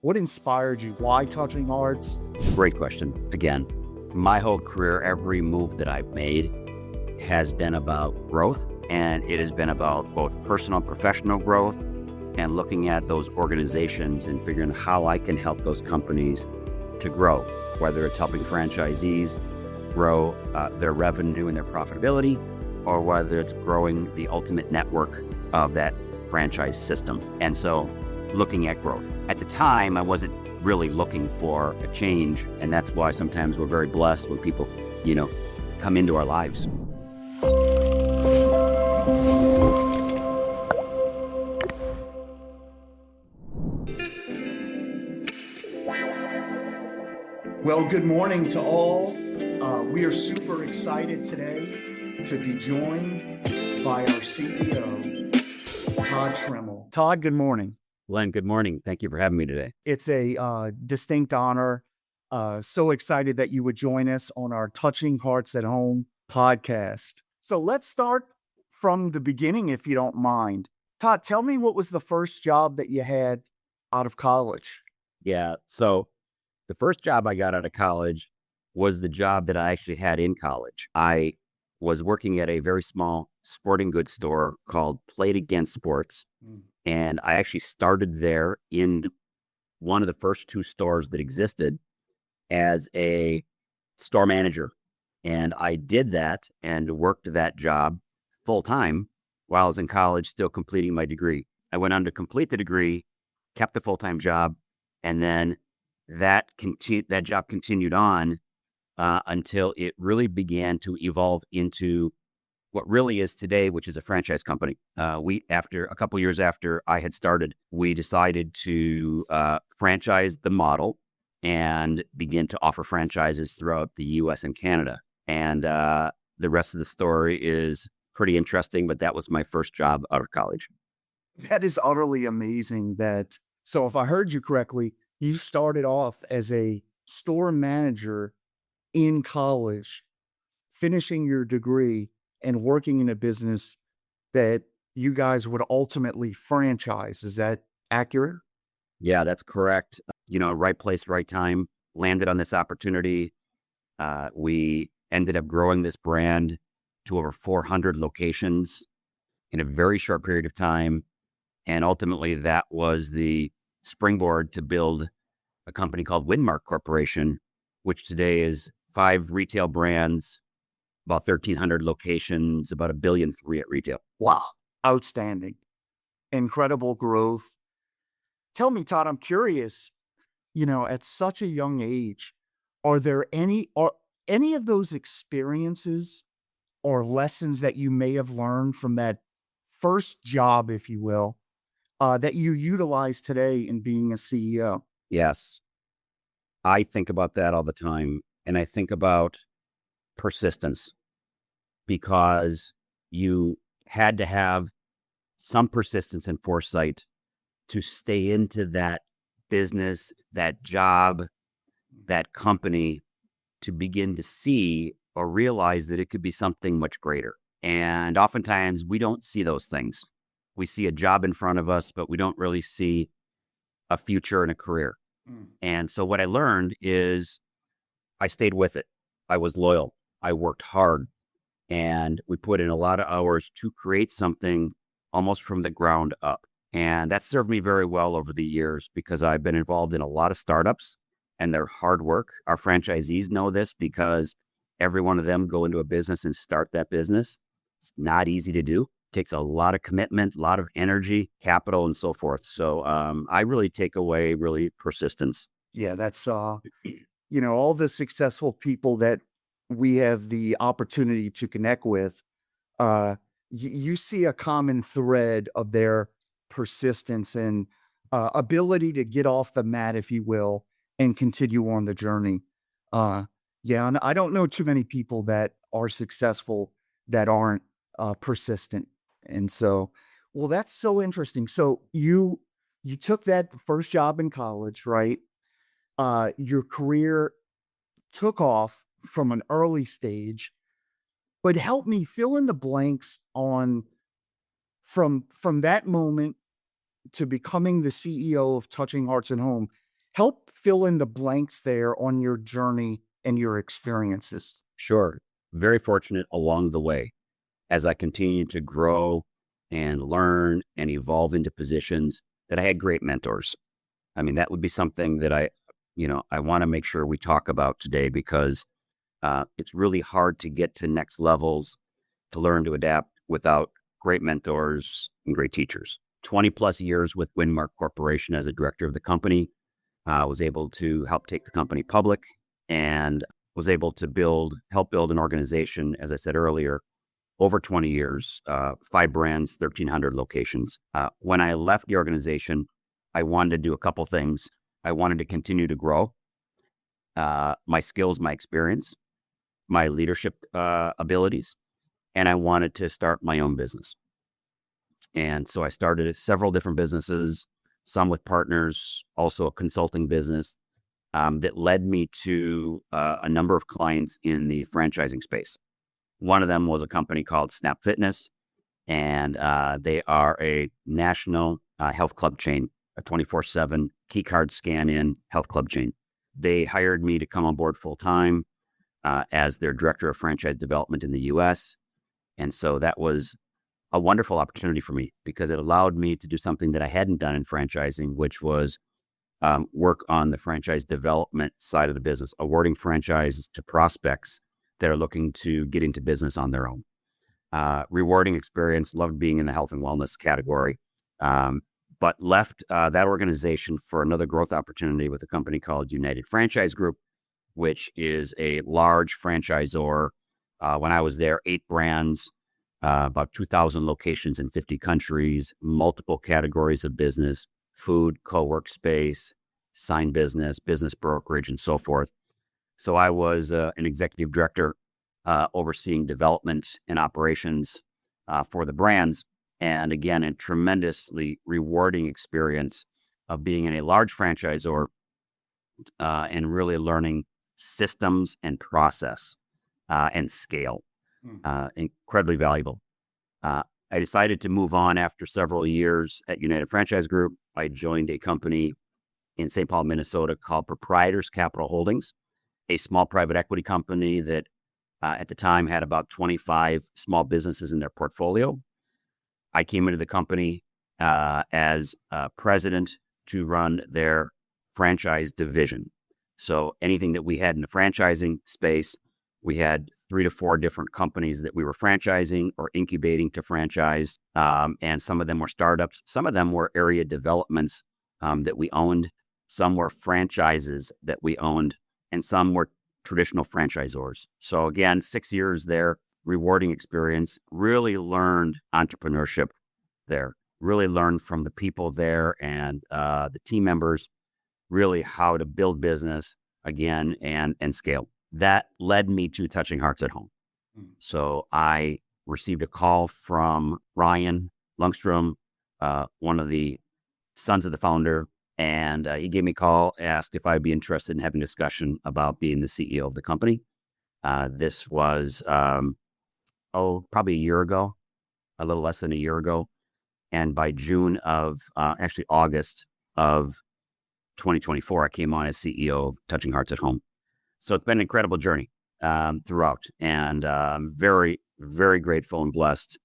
What inspired you? Why Touching Hearts? Great question. Again, my whole career, every move that I've made has been about growth, and it has been about both personal and professional growth and looking at those organizations and figuring how I can help those companies to grow, whether it's helping franchisees grow their revenue and their profitability, or whether it's growing the ultimate network of that franchise system. And so looking at growth. At the time, I wasn't really looking for a change, and that's why sometimes we're very blessed when people, come into our lives. Well, good morning to all. We are super excited today to be joined by our CEO, Todd Treml. Todd, good morning. Glenn, good morning. Thank you for having me today. It's a distinct honor. So excited that you would join us on our Touching Hearts at Home podcast. So let's start from the beginning, if you don't mind. Todd, tell me, what was the first job that you had out of college? Yeah. So the first job I got out of college was the job that I actually had in college. I was working at a very small sporting goods store called Played Against Sports. And I actually started there in one of the first two stores that existed as a store manager. And I did that and worked that job full time while I was in college, still completing my degree. I went on to complete the degree, kept the full-time job, and then that job continued on until it really began to evolve into what really is today, which is a franchise company. After a couple years after I had started, we decided to franchise the model and begin to offer franchises throughout the U.S. and Canada. And the rest of the story is pretty interesting, but that was my first job out of college. That is utterly amazing. So if I heard you correctly, you started off as a store manager in college, finishing your degree and working in a business that you guys would ultimately franchise. Is that accurate? Yeah, that's correct. Right place, right time, landed on this opportunity. We ended up growing this brand to over 400 locations in a very short period of time. And ultimately, that was the springboard to build a company called Winmark Corporation, which today is 5 retail brands, about 1,300 locations, about $1.3 billion at retail. Wow. Outstanding. Incredible growth. Tell me, Todd, I'm curious, at such a young age, are any of those experiences or lessons that you may have learned from that first job, if you will, that you utilize today in being a CEO? Yes. I think about that all the time. And I think about persistence, because you had to have some persistence and foresight to stay into that business, that job, that company, to begin to see or realize that it could be something much greater. And oftentimes we don't see those things. We see a job in front of us, but we don't really see a future and a career. And so what I learned is I stayed with it. I was loyal. I worked hard, and we put in a lot of hours to create something almost from the ground up. And that served me very well over the years, because I've been involved in a lot of startups and their hard work. Our franchisees know this, because every one of them go into a business and start that business. It's not easy to do. It takes a lot of commitment, a lot of energy, capital, and so forth. So I really take away persistence. Yeah, that's, all the successful people that we have the opportunity to connect with, you see a common thread of their persistence and ability to get off the mat, if you will, and continue on the journey. And I don't know too many people that are successful that aren't persistent. And so, well, that's so interesting. So you took that first job in college, right? Your career took off from an early stage, but help me fill in the blanks on from that moment to becoming the CEO of Touching Hearts at Home. Help fill in the blanks there on your journey and your experiences. Sure. Very fortunate along the way as I continued to grow and learn and evolve into positions that I had great mentors. I mean, that would be something that I want to make sure we talk about today because it's really hard to get to next levels to learn to adapt without great mentors and great teachers. 20 plus years with Winmark Corporation as a director of the company, was able to help take the company public and was able to help build an organization, as I said earlier, over 20 years, 5 brands, 1,300 locations. When I left the organization, I wanted to do a couple things. I wanted to continue to grow my skills, my experience, my leadership abilities, and I wanted to start my own business. And so I started several different businesses, some with partners, also a consulting business that led me to a number of clients in the franchising space. One of them was a company called Snap Fitness, and they are a national health club chain, a 24/7 key card scan-in health club chain. They hired me to come on board full-time as their director of franchise development in the U.S., and so that was a wonderful opportunity for me because it allowed me to do something that I hadn't done in franchising, which was work on the franchise development side of the business, awarding franchises to prospects that are looking to get into business on their own. Rewarding experience, loved being in the health and wellness category, but left that organization for another growth opportunity with a company called United Franchise Group, which is a large franchisor. When I was there, 8 brands, about 2,000 locations in 50 countries, multiple categories of business, food, co-work space, sign business, business brokerage, and so forth. So I was an executive director overseeing development and operations for the brands. And again, a tremendously rewarding experience of being in a large franchisor and really learning systems and process and scale. Incredibly valuable. I decided to move on after several years at United Franchise Group. I joined a company in St. Paul, Minnesota called Proprietors Capital Holdings, a small private equity company that at the time had about 25 small businesses in their portfolio. I came into the company as president to run their franchise division. So anything that we had in the franchising space, we had 3 to 4 different companies that we were franchising or incubating to franchise. And some of them were startups. Some of them were area developments that we owned. Some were franchises that we owned, and some were traditional franchisors. So again, 6 years there, rewarding experience, really learned entrepreneurship there, really learned from the people there and the team members, really how to build business again and scale. That led me to Touching Hearts at Home. So I received a call from Ryan Lundstrom, one of the sons of the founder, and he gave me a call, asked if I'd be interested in having a discussion about being the CEO of the company. This was, probably a year ago, a little less than a year ago. And by August of 2024, I came on as CEO of Touching Hearts at Home. So it's been an incredible journey throughout, and I'm very, very grateful and blessed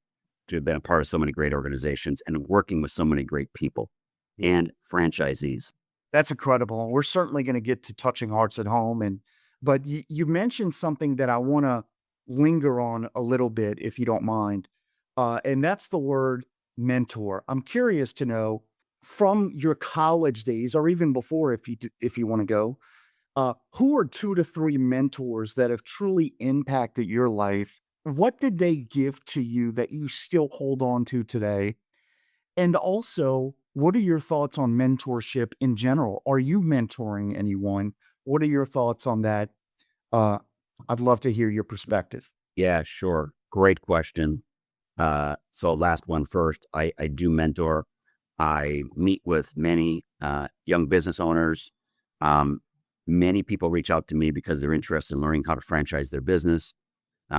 to have been a part of so many great organizations and working with so many great people and franchisees. That's incredible. We're certainly going to get to Touching Hearts at Home, but you mentioned something that I want to linger on a little bit, if you don't mind, and that's the word mentor. I'm curious to know from your college days, or even before, if you want to go, who are 2 to 3 mentors that have truly impacted your life? What did they give to you that you still hold on to today? And also, what are your thoughts on mentorship in general? Are you mentoring anyone? What are your thoughts on that? I'd love to hear your perspective. Yeah, sure. Great question. So last one first, I do mentor. I meet with many young business owners. Many people reach out to me because they're interested in learning how to franchise their business.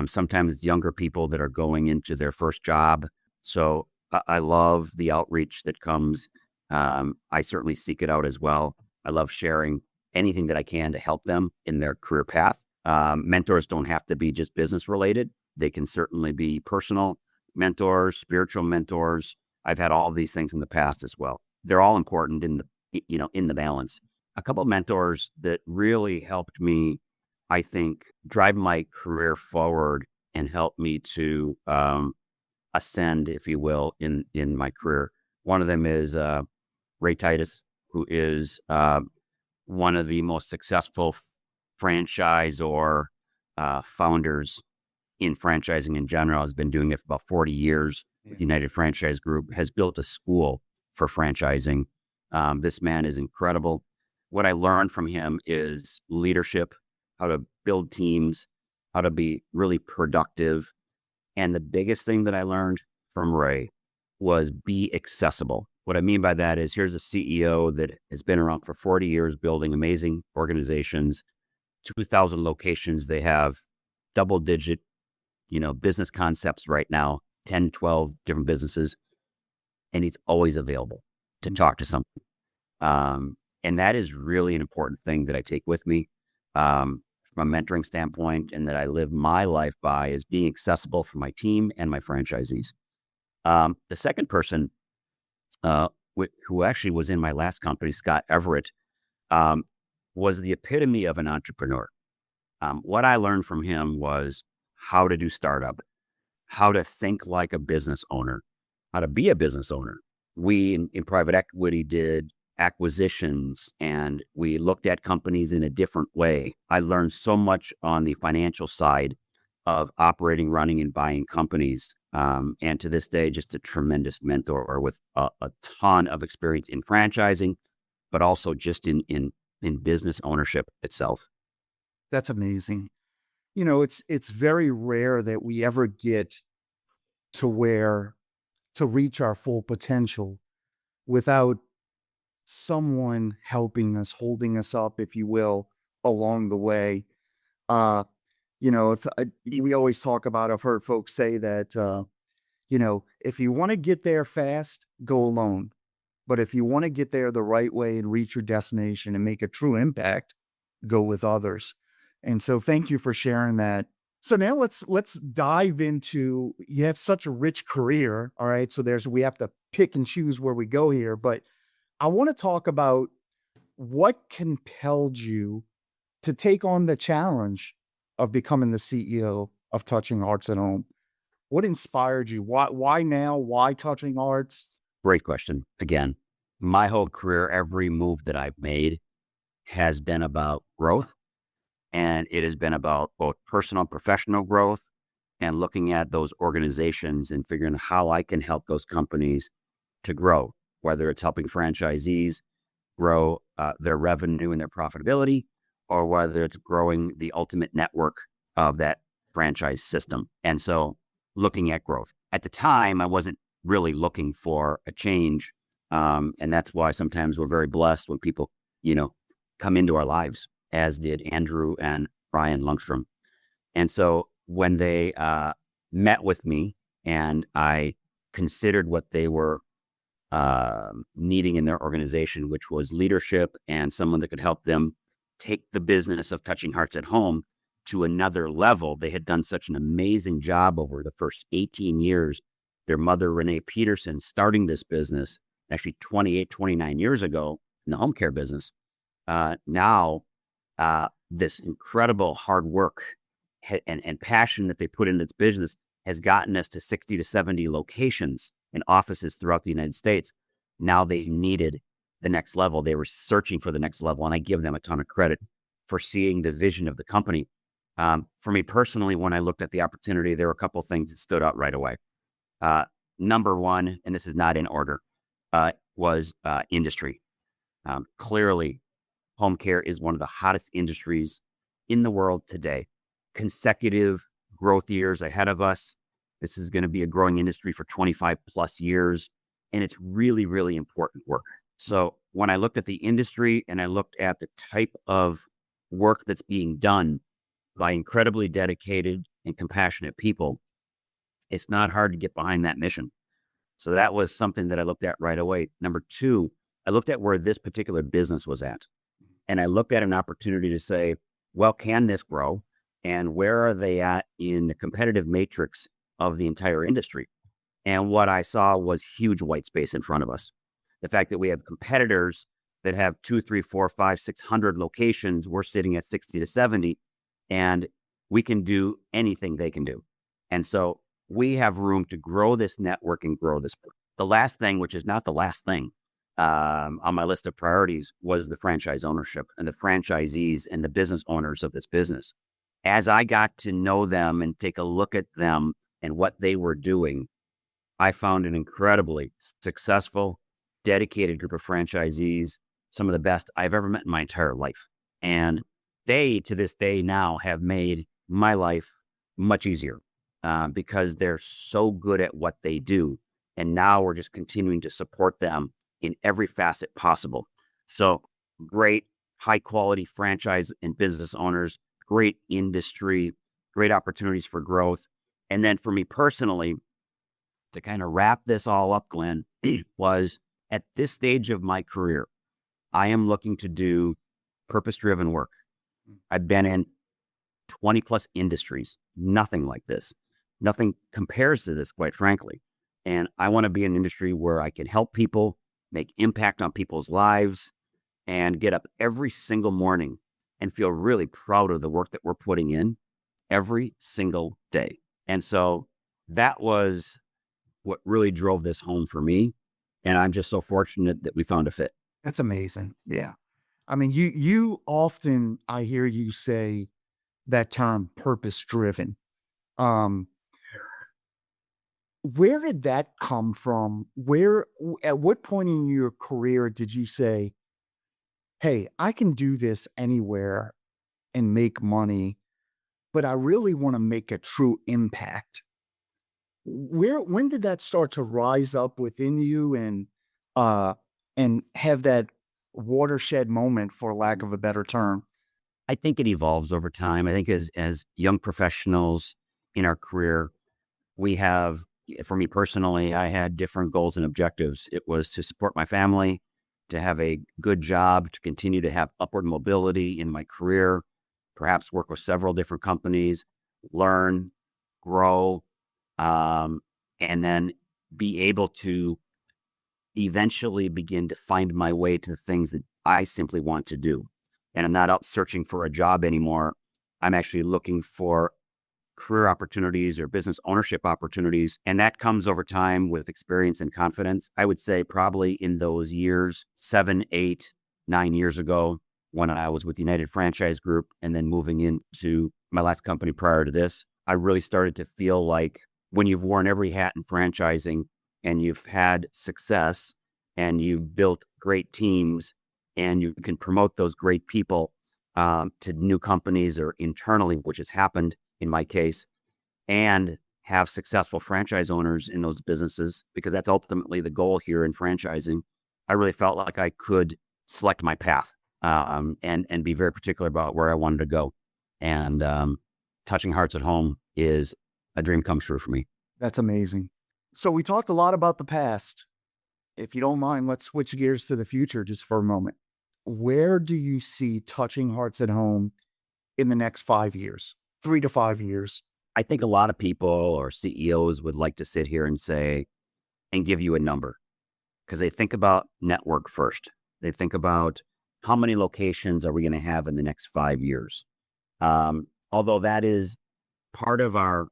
Sometimes it's younger people that are going into their first job. So I love the outreach that comes. I certainly seek it out as well. I love sharing anything that I can to help them in their career path. Mentors don't have to be just business related. They can certainly be personal mentors, spiritual mentors. I've had all of these things in the past as well. They're all important in the balance. A couple of mentors that really helped me, I think, drive my career forward and help me to ascend, if you will, in my career. One of them is Ray Titus, who is one of the most successful franchise or founders in franchising in general. Has been doing it for about 40 years with United Franchise Group, has built a school for franchising. This man is incredible. What I learned from him is leadership, how to build teams, how to be really productive. And the biggest thing that I learned from Ray was be accessible. What I mean by that is here's a CEO that has been around for 40 years building amazing organizations, 2,000 locations. They have double digit, business concepts right now, 10, 12 different businesses. And he's always available to talk to someone. And that is really an important thing that I take with me from a mentoring standpoint, and that I live my life by, is being accessible for my team and my franchisees. The second person, who actually was in my last company, Scott Everett, was the epitome of an entrepreneur. What I learned from him was how to do startup, how to think like a business owner, how to be a business owner. We in private equity did acquisitions, and we looked at companies in a different way. I learned so much on the financial side of operating, running, and buying companies. And to this day, just a tremendous mentor with a ton of experience in franchising, but also just in business ownership itself. That's amazing. It's very rare that we ever get to reach our full potential without someone helping us, holding us up, if you will, along the way. Uh, if we always talk about, I've heard folks say that, if you want to get there fast, go alone. But if you want to get there the right way and reach your destination and make a true impact, go with others. And so thank you for sharing that. So now let's dive into, you have such a rich career. All right. So we have to pick and choose where we go here, but I want to talk about what compelled you to take on the challenge of becoming the CEO of Touching Hearts at Home. What inspired you? Why now? Why Touching Hearts? Great question. Again, my whole career, every move that I've made has been about growth. And it has been about both personal and professional growth, and looking at those organizations and figuring out how I can help those companies to grow, whether it's helping franchisees grow their revenue and their profitability, or whether it's growing the ultimate network of that franchise system. And so looking at growth. At the time, I wasn't really looking for a change. And that's why sometimes we're very blessed when people, come into our lives, as did Andrew and Brian Lundstrom. And so when they met with me and I considered what they were needing in their organization, which was leadership and someone that could help them take the business of Touching Hearts at Home to another level. They had done such an amazing job over the first 18 years. Their mother, Renee Peterson, starting this business actually 28, 29 years ago in the home care business. Now, this incredible hard work and passion that they put into this business has gotten us to 60 to 70 locations and offices throughout the United States. Now they needed the next level. They were searching for the next level, and I give them a ton of credit for seeing the vision of the company. For me personally, when I looked at the opportunity, there were a couple of things that stood out right away. Number one, and this is not in order, was industry. Clearly, home care is one of the hottest industries in the world today. Consecutive growth years ahead of us. This is going to be a growing industry for 25 plus years. And it's really, really important work. So when I looked at the industry and I looked at the type of work that's being done by incredibly dedicated and compassionate people, it's not hard to get behind that mission. So that was something that I looked at right away. Number two, I looked at where this particular business was at. And I looked at an opportunity to say, well, can this grow? And where are they at in the competitive matrix of the entire industry? And what I saw was huge white space in front of us. The fact that we have competitors that have 2, 3, 4, 5, 600 locations, we're sitting at 60 to 70, and we can do anything they can do. And so we have room to grow this network and grow this. The last thing, which is not the last thing on my list of priorities, was the franchise ownership and the franchisees and the business owners of this business. As I got to know them and take a look at them and what they were doing, I found an incredibly successful, dedicated group of franchisees, some of the best I've ever met in my entire life. And they, to this day now, have made my life much easier because they're so good at what they do. And now we're just continuing to support them in every facet possible. So great, high quality franchise and business owners, great industry, great opportunities for growth. And then for me personally, to kind of wrap this all up, Glenn, was at this stage of my career, I am looking to do purpose-driven work. I've been in 20 plus industries, nothing like this. Nothing compares to this, quite frankly. And I want to be in an industry where I can help people, make impact on people's lives, and get up every single morning and feel really proud of the work that we're putting in every single day. And so that was what really drove this home for me. And I'm just so fortunate that we found a fit. That's amazing. Yeah. I mean, you often, I hear you say that term purpose driven. Um, where did that come from? At what point in your career did you say, hey, I can do this anywhere and make money, but I really want to make a true impact? When did that start to rise up within you uh and have that watershed moment, for lack of a better term? I think it evolves over time. I think as young professionals in our career, we have, for me personally, I had different goals and objectives. It was to support my family, to have a good job, to continue to have upward mobility in my career, perhaps work with several different companies, learn, grow, um, and then be able to eventually begin to find my way to the things that I simply want to do. And I'm not out searching for a job anymore. I'm actually looking for career opportunities or business ownership opportunities. And that comes over time with experience and confidence. I would say probably in those years, 7, 8, 9 years ago, when I was with United Franchise Group and then moving into my last company prior to this, I really started to feel like when you've worn every hat in franchising and you've had success and you've built great teams and you can promote those great people to new companies or internally, which has happened in my case, and have successful franchise owners in those businesses, because that's ultimately the goal here in franchising. I really felt like I could select my path and be very particular about where I wanted to go. And touching hearts at home is a dream come true for me. That's amazing. So we talked a lot about the past. If you don't mind, let's switch gears to the future just for a moment. Where do you see Touching Hearts at Home in the next 5 years, 3 to 5 years? I think a lot of people or CEOs would like to sit here and say, and give you a number, because they think about network first. They think about how many locations are we going to have in the next 5 years? Although that is part of our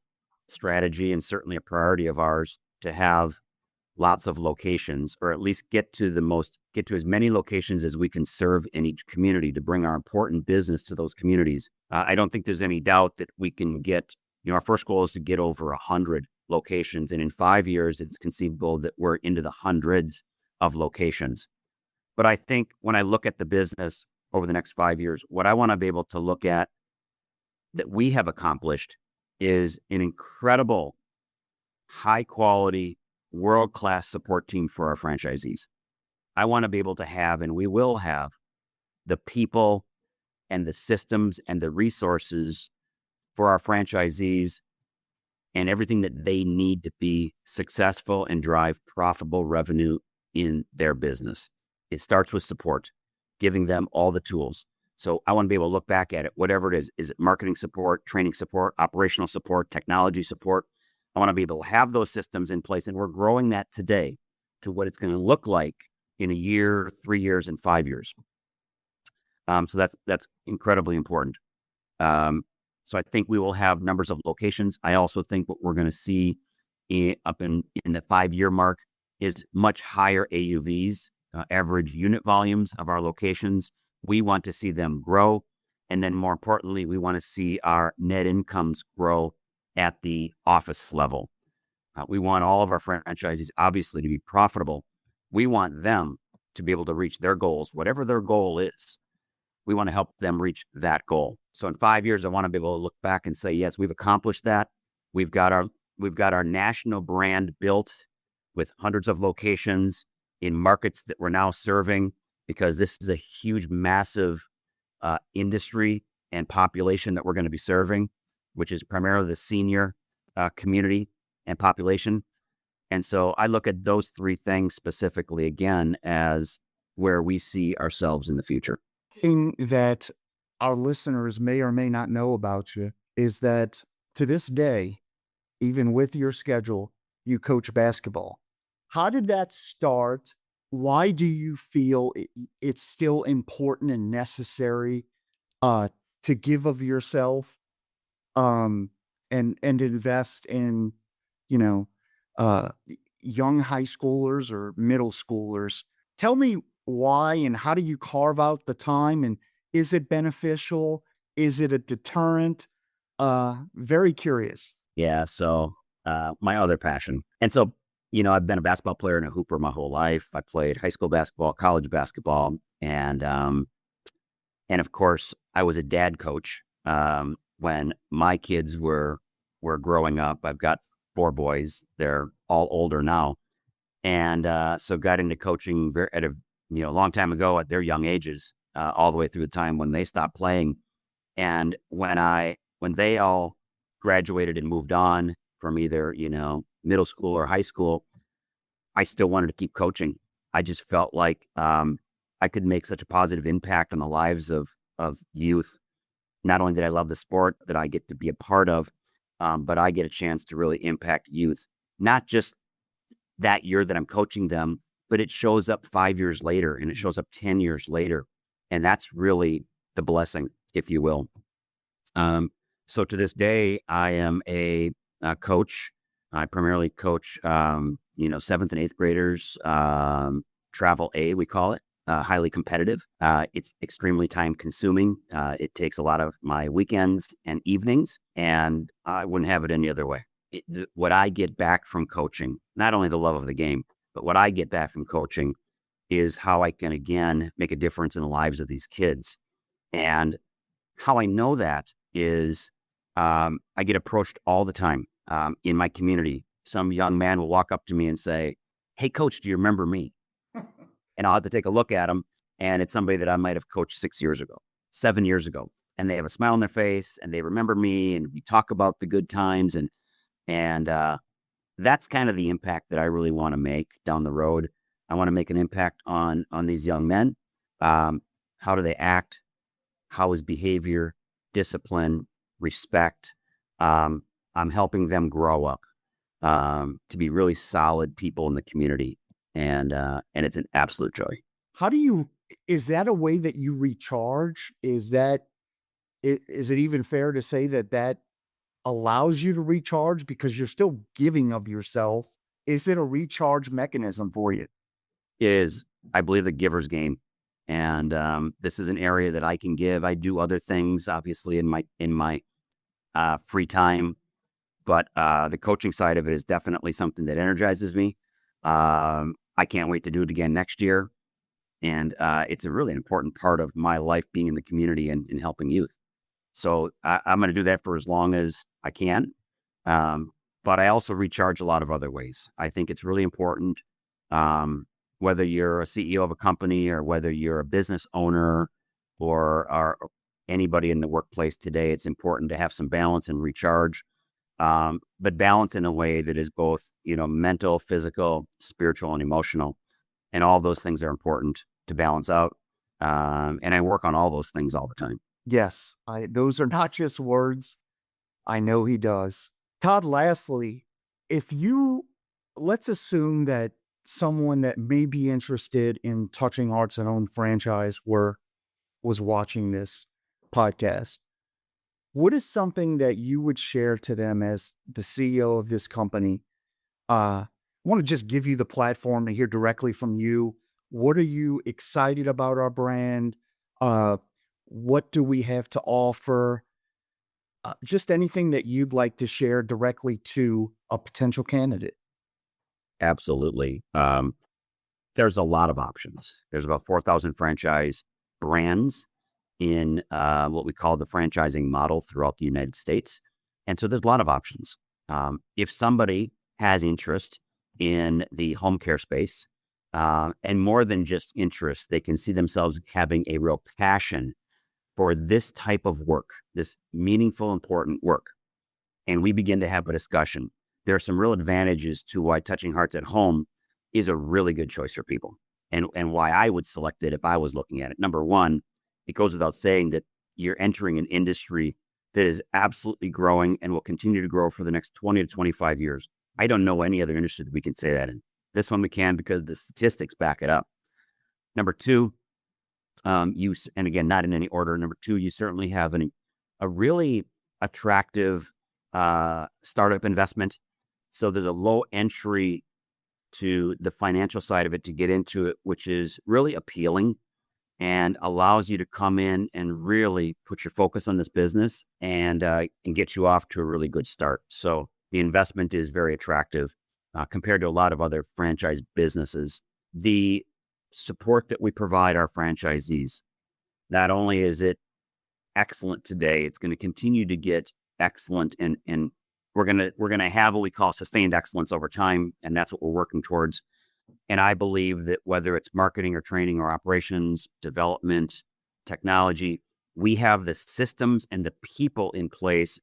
strategy and certainly a priority of ours to have lots of locations, or at least get to as many locations as we can serve in each community to bring our important business to those communities. I don't think there's any doubt that we can get, our first goal is to get over 100 locations. And in 5 years, it's conceivable that we're into the hundreds of locations. But I think when I look at the business over the next 5 years, what I want to be able to look at that we have accomplished is an incredible, high quality, world-class support team for our franchisees. I want to be able to have, and we will have, the people and the systems and the resources for our franchisees and everything that they need to be successful and drive profitable revenue in their business. it starts with support, giving them all the tools. So I want to be able to look back at it, whatever it is. Is it marketing support, training support, operational support, technology support? I want to be able to have those systems in place. And we're growing that today to what it's going to look like in a year, 3 years, and 5 years. So that's incredibly important. So I think we will have numbers of locations. I also think what we're going to see up in the 5-year mark is much higher AUVs, average unit volumes of our locations. We want to see them grow. And then more importantly, we want to see our net incomes grow at the office level. We want all of our franchisees, obviously, to be profitable. We want them to be able to reach their goals, whatever their goal is. We want to help them reach that goal. So in 5 years, I want to be able to look back and say, yes, we've accomplished that. We've got our national brand built with hundreds of locations in markets that we're now serving, because this is a huge, massive industry and population that we're going to be serving, which is primarily the senior community and population. And so I look at those 3 things specifically, again, as where we see ourselves in the future. Thing that our listeners may or may not know about you is that to this day, even with your schedule, you coach basketball. How did that start? Why do you feel it's still important and necessary to give of yourself and invest in, you know, young high schoolers or middle schoolers? Tell me why and how do you carve out the time, and is it beneficial? Is it a deterrent? Very curious. Yeah. So my other passion. And so, I've been a basketball player and a hooper my whole life. I played high school basketball, college basketball, and of course, I was a dad coach when my kids were growing up. I've got 4 boys; they're all older now, and so got into coaching at a long time ago at their young ages, all the way through the time when they stopped playing. And when they all graduated and moved on from either middle school or high school, I still wanted to keep coaching. I just felt like I could make such a positive impact on the lives of youth. Not only did I love the sport that I get to be a part of, but I get a chance to really impact youth, not just that year that I'm coaching them, but it shows up 5 years later and it shows up 10 years later. And that's really the blessing, if you will. So to this day, I am a coach. I primarily coach, 7th and 8th graders, travel A, we call it. Highly competitive. It's extremely time consuming. It takes a lot of my weekends and evenings, and I wouldn't have it any other way. What I get back from coaching, not only the love of the game, but what I get back from coaching is how I can, again, make a difference in the lives of these kids. And how I know that is I get approached all the time in my community. Some young man will walk up to me and say, "Hey, coach, do you remember me?" And I'll have to take a look at them, and it's somebody that I might have coached 6 years ago, 7 years ago. And they have a smile on their face, and they remember me, and we talk about the good times. And that's kind of the impact that I really want to make down the road. I want to make an impact on these young men. How do they act? How is behavior, discipline, respect? I'm helping them grow up to be really solid people in the community. And it's an absolute joy. Is that a way that you recharge? Is it even fair to say that allows you to recharge because you're still giving of yourself? Is it a recharge mechanism for you? It is, I believe, the giver's game. And this is an area that I can give. I do other things, obviously, in my free time. But the coaching side of it is definitely something that energizes me. I can't wait to do it again next year. And it's a really important part of my life, being in the community and helping youth. So I'm going to do that for as long as I can. But I also recharge a lot of other ways. I think it's really important, whether you're a CEO of a company or whether you're a business owner or anybody in the workplace today, it's important to have some balance and recharge. But balance in a way that is both, mental, physical, spiritual, and emotional. And all those things are important to balance out. And I work on all those things all the time. Yes, those are not just words. I know he does. Todd, lastly, if you let's assume that someone that may be interested in Touching Hearts and Home franchise was watching this podcast, what is something that you would share to them as the CEO of this company? I want to just give you the platform to hear directly from you. What are you excited about our brand? Uh, what do we have to offer? Just anything that you'd like to share directly to a potential candidate. Absolutely. There's a lot of options. There's about 4,000 franchise brands in what we call the franchising model throughout the United States. And so there's a lot of options. If somebody has interest in the home care space, and more than just interest, they can see themselves having a real passion for this type of work, this meaningful, important work. And we begin to have a discussion. There are some real advantages to why Touching Hearts at Home is a really good choice for people, and why I would select it if I was looking at it. Number one, it goes without saying that you're entering an industry that is absolutely growing and will continue to grow for the next 20 to 25 years. I don't know any other industry that we can say that in. This one we can because the statistics back it up. Number two, and again, not in any order. Number two, you certainly have a really attractive startup investment. So there's a low entry to the financial side of it to get into it, which is really appealing and allows you to come in and really put your focus on this business and get you off to a really good start. So the investment is very attractive compared to a lot of other franchise businesses. The support that we provide our franchisees, not only is it excellent today, it's going to continue to get excellent, and we're gonna have what we call sustained excellence over time, and that's what we're working towards. And I believe that whether it's marketing or training or operations, development, technology, we have the systems and the people in place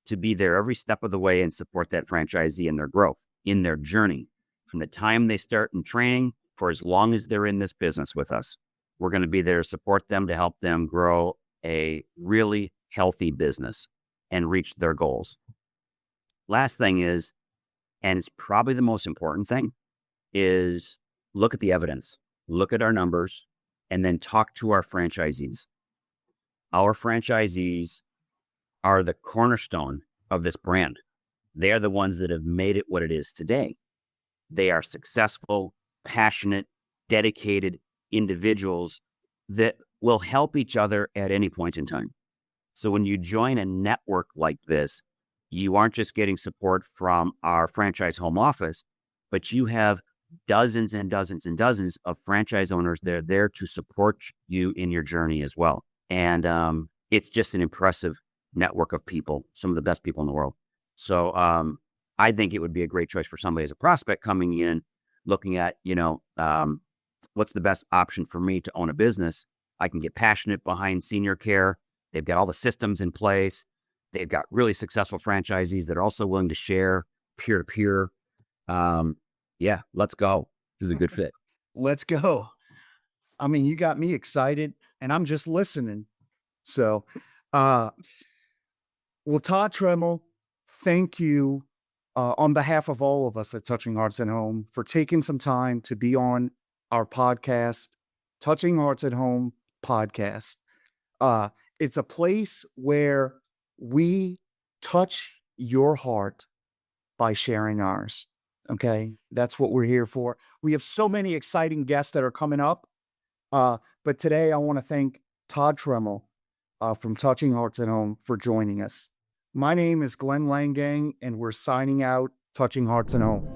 to be there every step of the way and support that franchisee in their growth, in their journey, from the time they start in training for as long as they're in this business with us. We're going to be there to support them, to help them grow a really healthy business and reach their goals. Last thing is, and it's probably the most important thing, is look at the evidence, look at our numbers, and then talk to our franchisees. Our franchisees are the cornerstone of this brand. They are the ones that have made it what it is today. They are successful, passionate, dedicated individuals that will help each other at any point in time. So when you join a network like this, you aren't just getting support from our franchise home office, but you have dozens and dozens and dozens of franchise owners that are there to support you in your journey as well. And it's just an impressive network of people, some of the best people in the world. So I think it would be a great choice for somebody as a prospect coming in, looking at, what's the best option for me to own a business. I can get passionate behind senior care. They've got all the systems in place. They've got really successful franchisees that are also willing to share peer-to-peer. Yeah, let's go. This is a good fit. Let's go. I mean, you got me excited and I'm just listening. So, well, Todd Treml, thank you on behalf of all of us at Touching Hearts at Home for taking some time to be on our podcast, Touching Hearts at Home podcast. It's a place where we touch your heart by sharing ours. Okay. That's what we're here for. We have so many exciting guests that are coming up. But today I want to thank Todd Treml from Touching Hearts at Home for joining us. My name is Glenn Langan, and we're signing out Touching Hearts at Home.